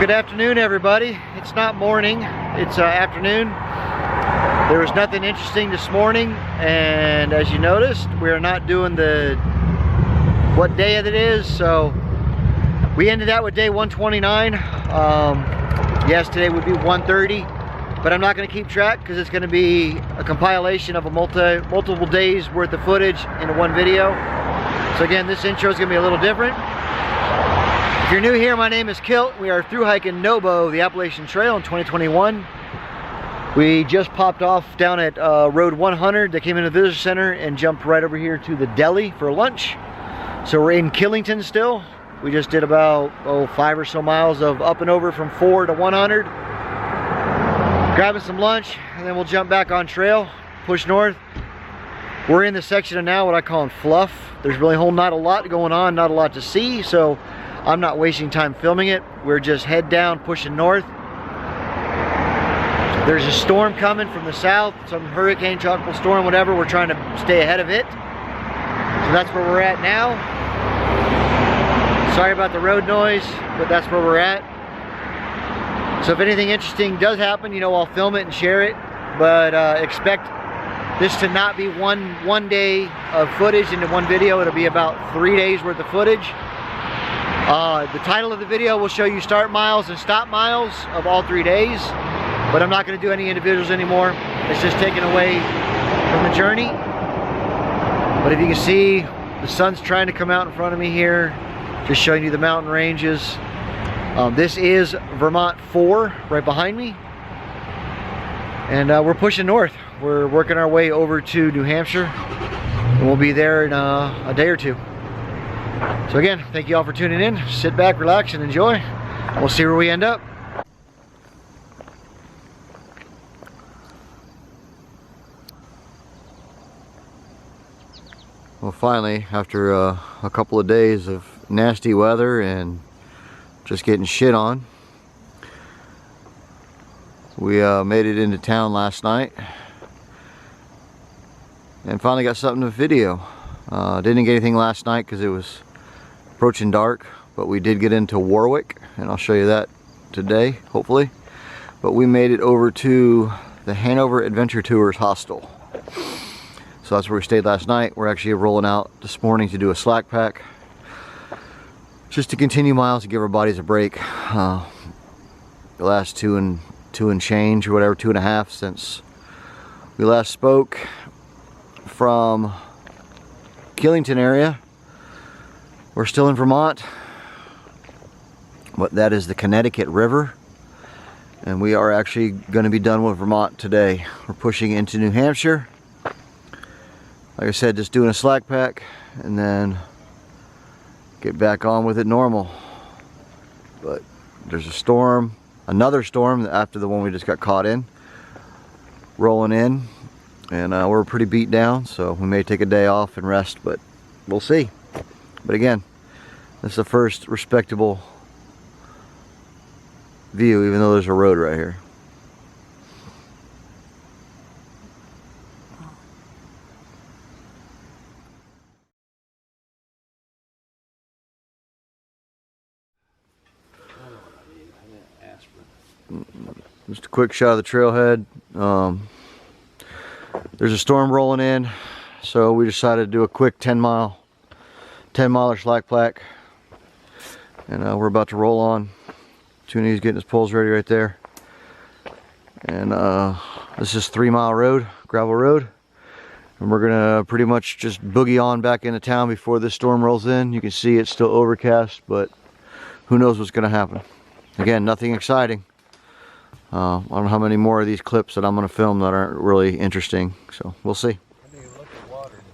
Good afternoon, everybody. It's not morning, it's afternoon. There was nothing interesting this morning, and as you noticed, we're not doing the what day it is, so we ended out with day 129. Yes, today would be 130, but I'm not going to keep track because it's going to be a compilation of a multiple days worth of footage into one video. So again, this intro is going to be a little different. If you're new here, my name is Kilt. We are through hiking Nobo, the Appalachian Trail in 2021. We just popped off down at Road 100 that came into the visitor center and jumped right over here to the deli for lunch. So we're in Killington still. We just did about 5 or so miles of up and over from 4 to 100. Grabbing some lunch, and then we'll jump back on trail, push north. We're in the section of now what I call fluff. There's really not a lot going on, not a lot to see, so I'm not wasting time filming it. We're just head down, pushing north. There's a storm coming from the south, some hurricane, tropical storm, whatever. We're trying to stay ahead of it. So that's where we're at now. Sorry about the road noise, but that's where we're at. So if anything interesting does happen, you know, I'll film it and share it. But expect this to not be one day of footage into one video. It'll be about 3 days worth of footage. The title of the video will show you start miles and stop miles of all 3 days, but I'm not going to do any individuals anymore. It's just taken away from the journey. But if you can see, the sun's trying to come out in front of me here, just showing you the mountain ranges. This is Vermont 4 right behind me, and we're pushing north. We're working our way over to New Hampshire, and we'll be there in a day or two. So again, thank you all for tuning in. Sit back, relax, and enjoy. We'll see where we end up. Well, finally, after a couple of days of nasty weather and just getting shit on, we made it into town last night and finally got something to video. Didn't get anything last night because it was approaching dark, but we did get into Warwick, and I'll show you that today, hopefully. But we made it over to the Hanover Adventure Tours Hostel. So that's where we stayed last night. We're actually rolling out this morning to do a slack pack, just to continue miles to give our bodies a break. The last two and change, or whatever, 2.5 since we last spoke from Killington area. We're still in Vermont, but that is the Connecticut River, and we are actually going to be done with Vermont today. We're pushing into New Hampshire. Like I said, just doing a slack pack and then get back on with it normal. But there's a storm, another storm after the one we just got caught in, rolling in, and we're pretty beat down, so we may take a day off and rest, but we'll see. But again, this is the first respectable view, even though there's a road right here. Just a quick shot of the trailhead. There's a storm rolling in, so we decided to do a quick 10-miler slack pack, and we're about to roll on. Toonie's getting his poles ready right there, and this is 3-mile road, gravel road, and we're gonna pretty much just boogie on back into town before this storm rolls in. You can see it's still overcast, but who knows what's gonna happen. Again, nothing exciting. I don't know how many more of these clips that I'm going to film that aren't really interesting, so we'll see. I didn't even look at water, did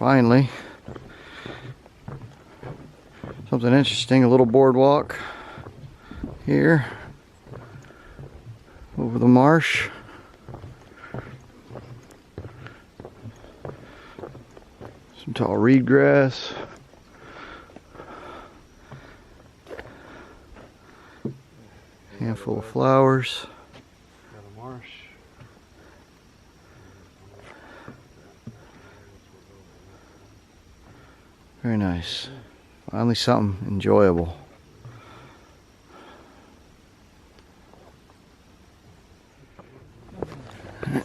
Finally, something interesting, a little boardwalk here over the marsh. Some tall reed grass. Handful of flowers. Got a marsh. Very nice. Finally something enjoyable.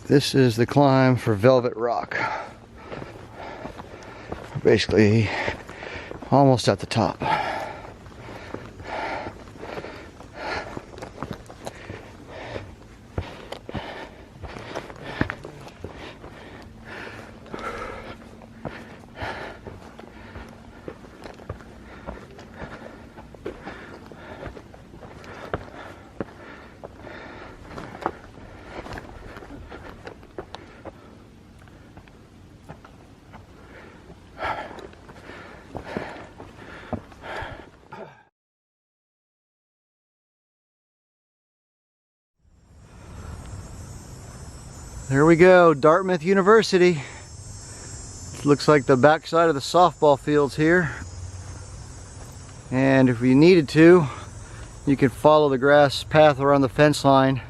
This is the climb for Velvet Rock. Basically almost at the top. There we go, Dartmouth University. It looks like the backside of the softball fields here. And if you needed to, you can follow the grass path around the fence line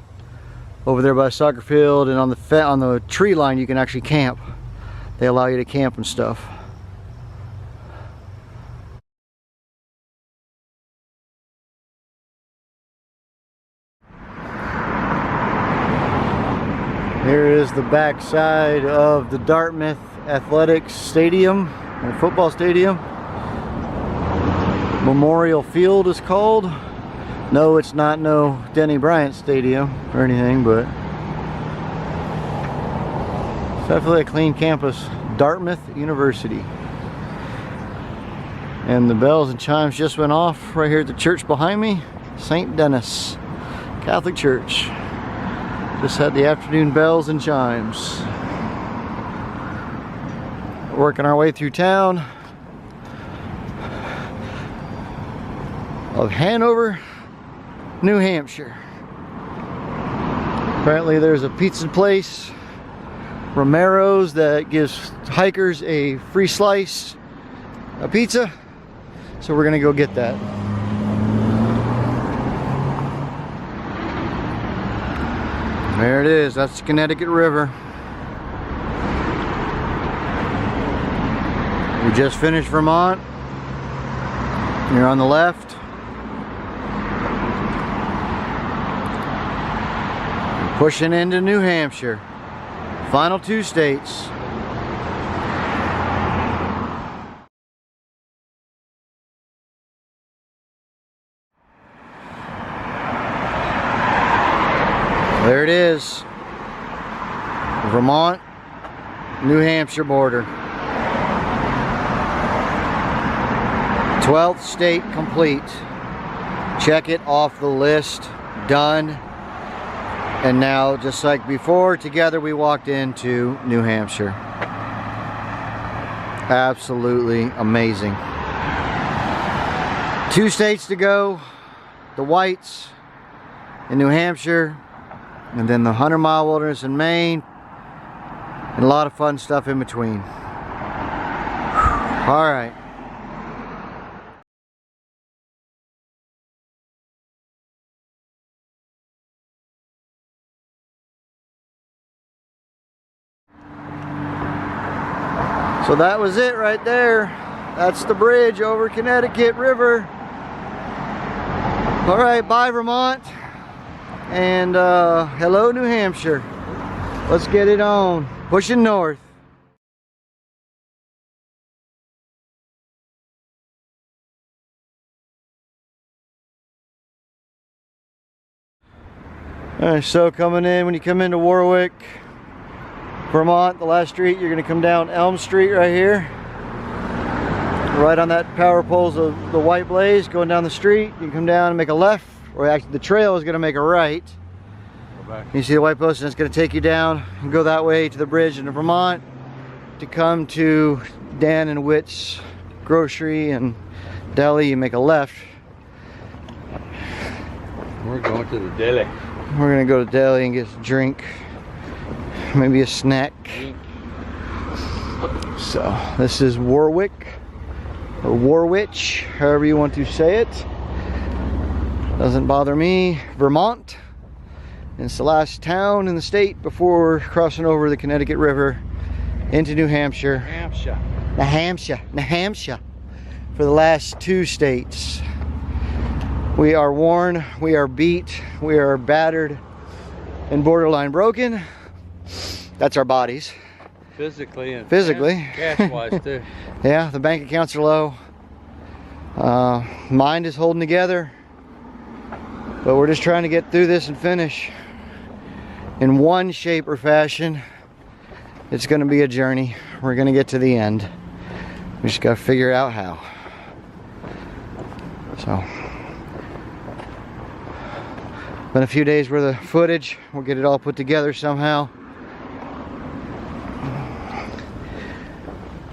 over there by the soccer field, and on the tree line you can actually camp. They allow you to camp and stuff. Here is the backside of the Dartmouth Athletics Stadium, or football stadium. Memorial Field is called. No, it's not no Denny Bryant Stadium or anything, but it's definitely a clean campus. Dartmouth University. And the bells and chimes just went off right here at the church behind me, St. Denis Catholic Church. Just had the afternoon bells and chimes. Working our way through town of Hanover, New Hampshire. Apparently there's a pizza place, Romero's, that gives hikers a free slice of pizza. So we're gonna go get that. There it is, that's the Connecticut River. We just finished Vermont. You're on the left. We're pushing into New Hampshire. Final two states. There it is, Vermont, New Hampshire border. 12th state complete. Check it off the list, done. And now, just like before, together we walked into New Hampshire. Absolutely amazing. 2 states to go, the Whites in New Hampshire, and then the 100-mile wilderness in Maine, and a lot of fun stuff in between. All right. So that was it right there. That's the bridge over Connecticut River. All right, bye Vermont. And hello New Hampshire. Let's get it on. Pushing north. Alright, so coming in, when you come into Warwick, Vermont, the last street, you're going to come down Elm Street right here. Right on that power poles of the white blaze going down the street. You can come down and make a left. Or actually the trail is going to make a right. You see the white post, and it's going to take you down and go that way to the bridge into Vermont to come to Dan and Witt's Grocery and Deli, you make a left. We're going to the deli. We're gonna go to Deli and get a drink, maybe a snack. So this is Warwick, or Warwich, however you want to say it. Doesn't bother me. Vermont. And it's the last town in the state before crossing over the Connecticut River into New Hampshire. New Hampshire. For the last 2 states. We are worn, we are beat, we are battered and borderline broken. That's our bodies. Physically and physically. Cash-wise too. Yeah, the bank accounts are low. Mind is holding together. But we're just trying to get through this and finish. In one shape or fashion, it's going to be a journey. We're going to get to the end. We just got to figure out how. So, been a few days worth of footage. We'll get it all put together somehow.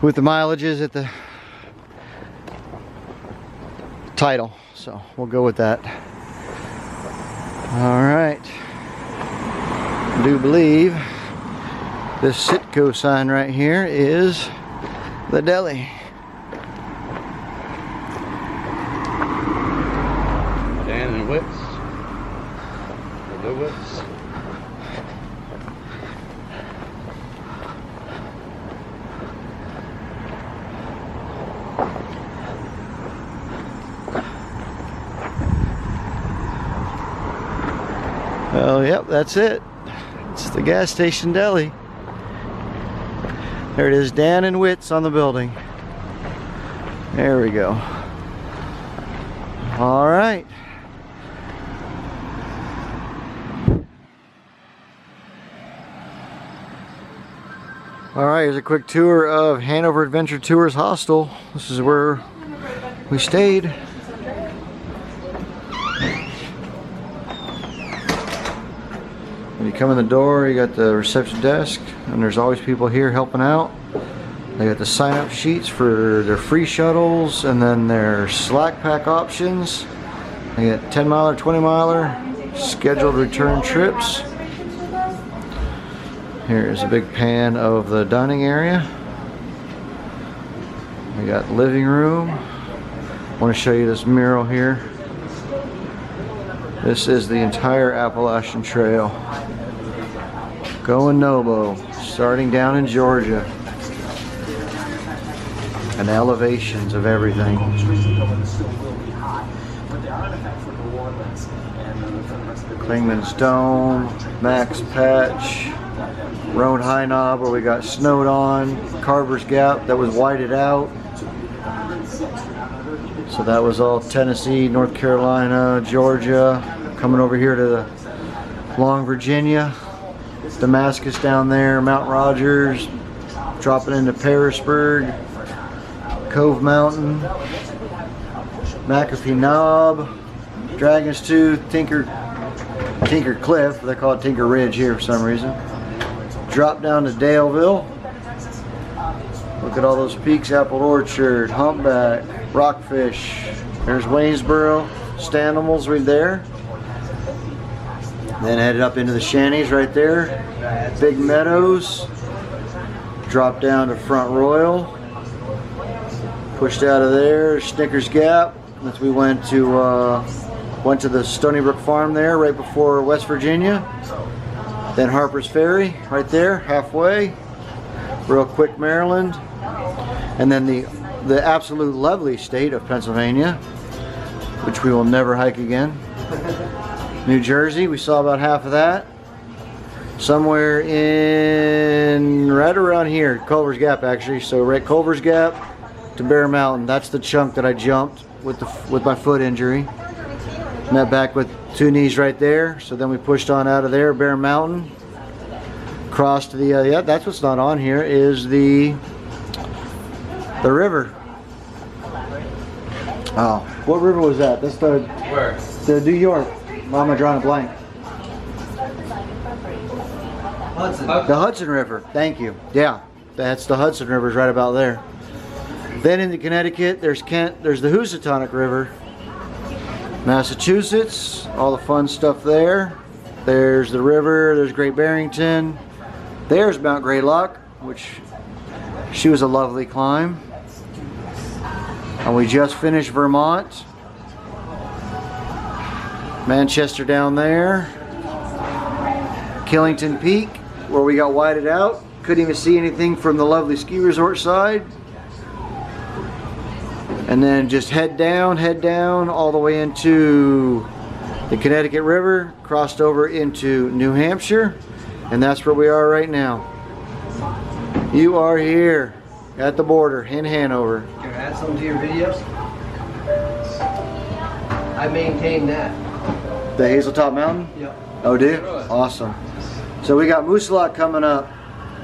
With the mileages at the title. So, we'll go with that. Alright. I do believe this Sitco sign right here is the deli. Dan and Witt's. Or the Witt's. Oh, yep, that's it. It's the gas station deli. There it is, Dan and Witt's on the building. There we go. All right. All right, here's a quick tour of Hanover Adventure Tours Hostel. This is where we stayed. When you come in the door, you got the reception desk, and there's always people here helping out. They got the sign-up sheets for their free shuttles, and then their Slack pack options. They got 10-miler, 20-miler, scheduled return trips. Here's a big pan of the dining area. We got living room. I want to show you this mural here. This is the entire Appalachian Trail. Going Nobo, starting down in Georgia. And elevations of everything. Klingman's Dome, Max Patch, Roan High Knob where we got snowed on, Carver's Gap that was whited out. So that was all Tennessee, North Carolina, Georgia, coming over here to Long Virginia, Damascus down there, Mount Rogers, dropping into Pearisburg, Cove Mountain, McAfee Knob, Dragon's Tooth, Tinker Cliff, they call it Tinker Ridge here for some reason. Drop down to Daleville. Look at all those peaks, Apple Orchard, Humpback, Rockfish. There's Waynesboro, Stanimals right there. Then headed up into the Shanties right there. Big Meadows. Drop down to Front Royal. Pushed out of there, Snickers Gap. As we went to the Stony Brook Farm there right before West Virginia. Then Harper's Ferry right there, halfway. Real quick Maryland. And then the absolute lovely state of Pennsylvania, which we will never hike again. New Jersey, we saw about half of that. Somewhere in right around here, Culver's Gap actually. So right Culver's Gap to Bear Mountain. That's the chunk that I jumped with my foot injury. Met back with 2 knees right there. So then we pushed on out of there, Bear Mountain. Crossed to the yeah, that's what's not on here is the river. Oh, what river was that? That's the New York. Why am I drawing a blank? Hudson. The Hudson River. Thank you. Yeah, that's the Hudson River's right about there. Then into Connecticut, there's Kent, there's the Housatonic River. Massachusetts, all the fun stuff there. There's the river, there's Great Barrington. There's Mount Greylock, which she was a lovely climb. And we just finished Vermont. Manchester down there. Killington Peak, where we got whited out. Couldn't even see anything from the lovely ski resort side. And then just head down all the way into the Connecticut River, crossed over into New Hampshire, and that's where we are right now. You are here at the border in Hanover. Can I add something to your videos? I maintain that. The Hazeltop Mountain? Yep. Oh, do you? Awesome. So we got Moosilauke coming up,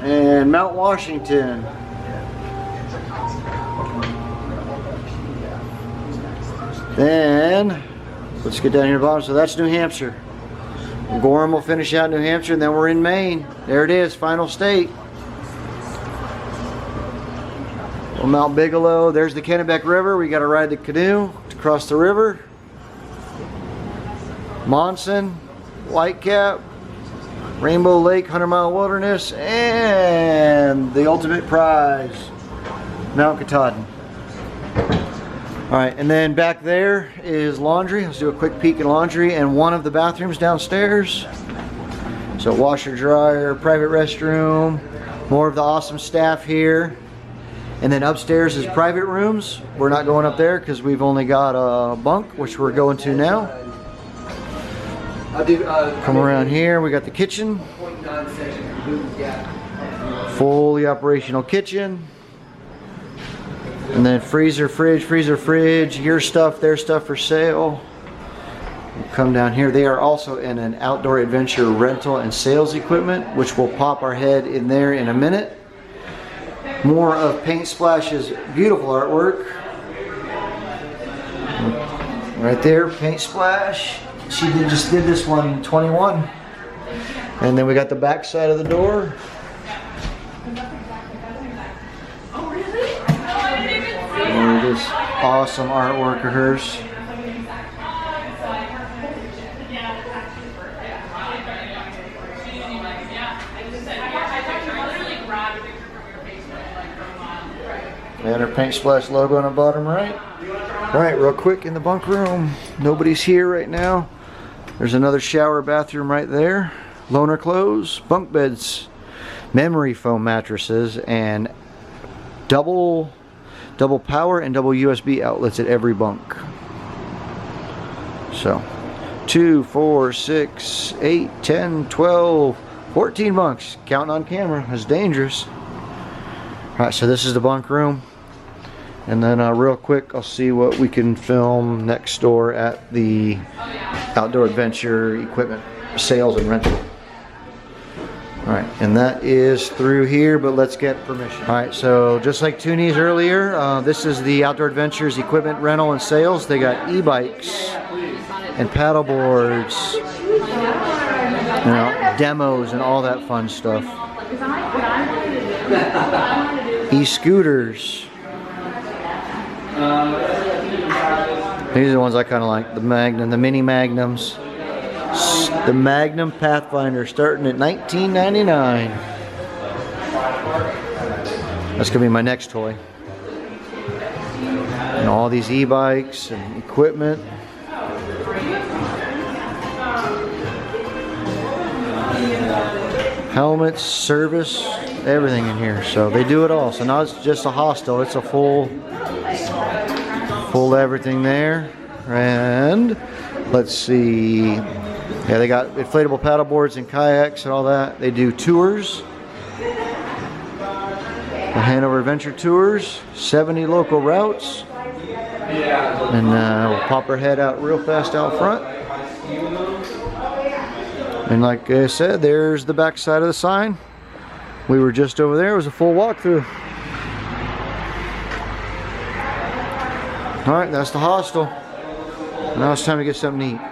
and Mount Washington. Then, let's get down here to the bottom. So that's New Hampshire. Gorham will finish out New Hampshire, and then we're in Maine. There it is, final state. Well, Mount Bigelow, there's the Kennebec River. We got to ride the canoe to cross the river. Monson, Whitecap, Rainbow Lake, 100 Mile Wilderness, and the ultimate prize, Mount Katahdin. Alright, and then back there is laundry. Let's do a quick peek in laundry and one of the bathrooms downstairs. So washer, dryer, private restroom, more of the awesome staff here. And then upstairs is private rooms. We're not going up there because we've only got a bunk, which we're going to now. Come around here, we got the kitchen. Fully operational kitchen. And then freezer, fridge, your stuff, their stuff for sale. We'll come down here. They are also in an outdoor adventure rental and sales equipment, which we'll pop our head in there in a minute. More of Paint Splash's beautiful artwork. Right there, Paint Splash. She just did this one in 21. And then we got the back side of the door. This awesome artwork of hers. And her Paint Splash logo on the bottom right. Alright, real quick in the bunk room. Nobody's here right now. There's another shower bathroom right there. Loaner clothes, bunk beds, memory foam mattresses, and double power and double USB outlets at every bunk. So 2, 4, 6, 8, 10, 12, 14 bunks. Counting on camera. That's dangerous. Alright, so this is the bunk room. And then real quick, I'll see what we can film next door at the Outdoor Adventure equipment sales and rental. Alright, and that is through here, but let's get permission. Alright, so just like Toonies earlier, this is the Outdoor Adventures equipment rental and sales. They got e-bikes and paddle boards, you know, demos and all that fun stuff. E-scooters. These are the ones I kind of like. The Magnum, the mini Magnums. The Magnum Pathfinder starting at $19.99. That's gonna be my next toy. And all these e-bikes and equipment. Helmets, service, everything in here. So they do it all. So now it's just a Hostel. It's a full everything there. And let's see. Yeah, they got inflatable paddle boards and kayaks and all that. They do tours. The Hanover Adventure tours. 70 local routes. And we'll pop our head out real fast out front. And like I said, there's the back side of the sign. We were just over there. It was a full walkthrough. Alright, that's the Hostel. Now it's time to get something to eat.